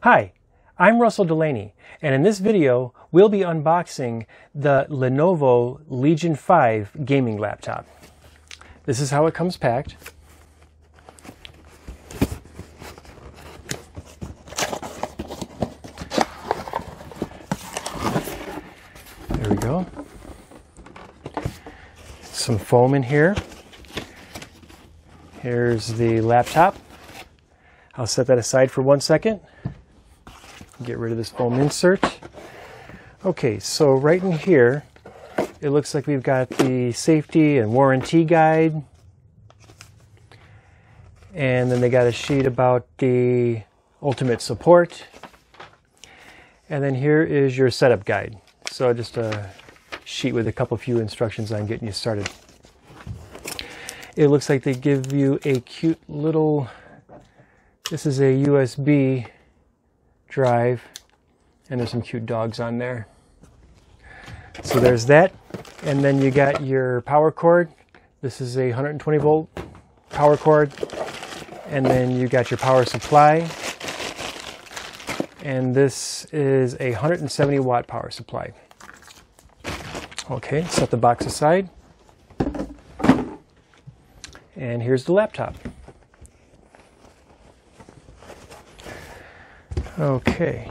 Hi, I'm Russell Delaney, and in this video, we'll be unboxing the Lenovo Legion 5 gaming laptop. This is how it comes packed. There we go. Some foam in here. Here's the laptop. I'll set that aside for 1 second. Get rid of this foam insert. Okay, so right in here, it looks like we've got the safety and warranty guide. And then they got a sheet about the ultimate support. And then here is your setup guide. So just a sheet with a few instructions on getting you started. It looks like they give you a cute little, this is a USB drive, and there's some cute dogs on there. So there's that, and then you got your power cord. This is a 120 volt power cord, and then you got your power supply, and this is a 170 watt power supply. Okay, set the box aside, and here's the laptop. Okay,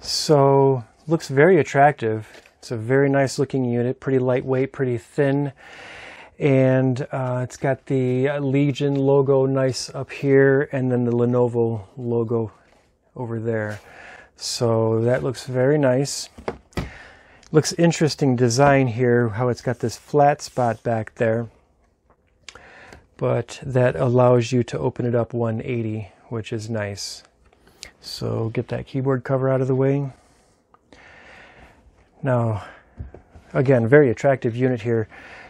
so looks very attractive. It's a very nice looking unit, pretty lightweight, pretty thin, and it's got the Legion logo nice up here, and then the Lenovo logo over there. So that looks very nice. Looks interesting design here, how it's got this flat spot back there, but that allows you to open it up 180, which is nice. So get that keyboard cover out of the way. Now, again, very attractive unit here.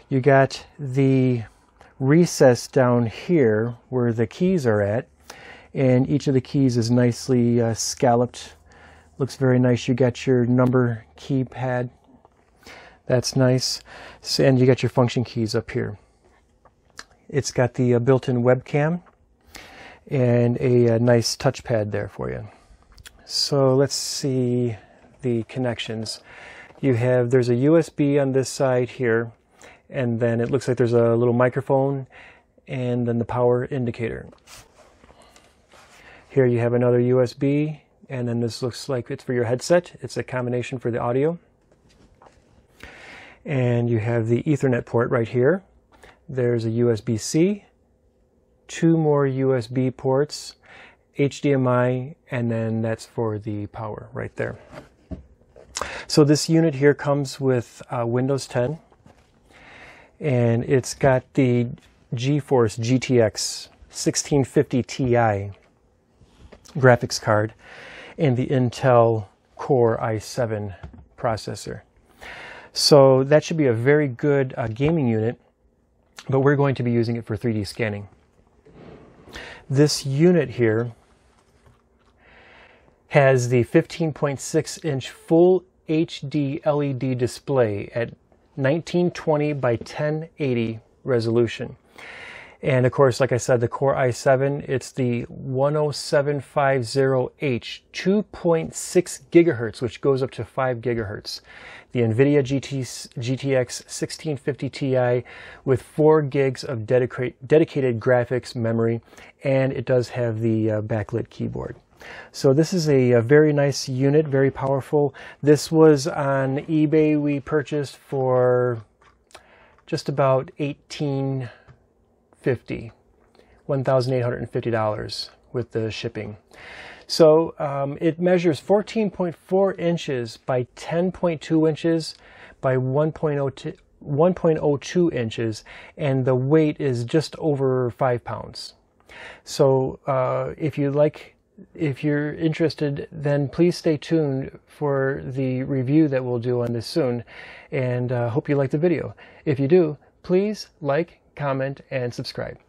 You got the recess down here where the keys are at, and each of the keys is nicely scalloped. Looks very nice. You got your number keypad. That's nice. So, and you got your function keys up here. It's got the built-in webcam and a nice touchpad there for you. So let's see the connections. There's a USB on this side here, and then it looks like there's a little microphone and then the power indicator. Here you have another USB, and then this looks like it's for your headset. It's a combination for the audio. And you have the Ethernet port right here. There's a USB-C, 2 more USB ports, HDMI, and then that's for the power right there. So this unit here comes with Windows 10, and it's got the GeForce GTX 1650 Ti graphics card and the Intel Core i7 processor. So that should be a very good gaming unit, but we're going to be using it for 3D scanning. This unit here has the 15.6 inch full HD LED display at 1920 by 1080 resolution. And of course, like I said, the Core i7, it's the 10750H, 2.6 gigahertz, which goes up to 5 gigahertz. The NVIDIA GTX 1650 Ti with 4 gigs of dedicated graphics memory, and it does have the backlit keyboard. So this is a very nice unit, very powerful. This was on eBay. We purchased for just about $1,850 with the shipping. So it measures 14.4 inches by 10.2 inches by 1.02 inches, and the weight is just over 5 pounds. So if you're interested, then please stay tuned for the review that we'll do on this soon, and hope you like the video. If you do, please like, comment, and subscribe.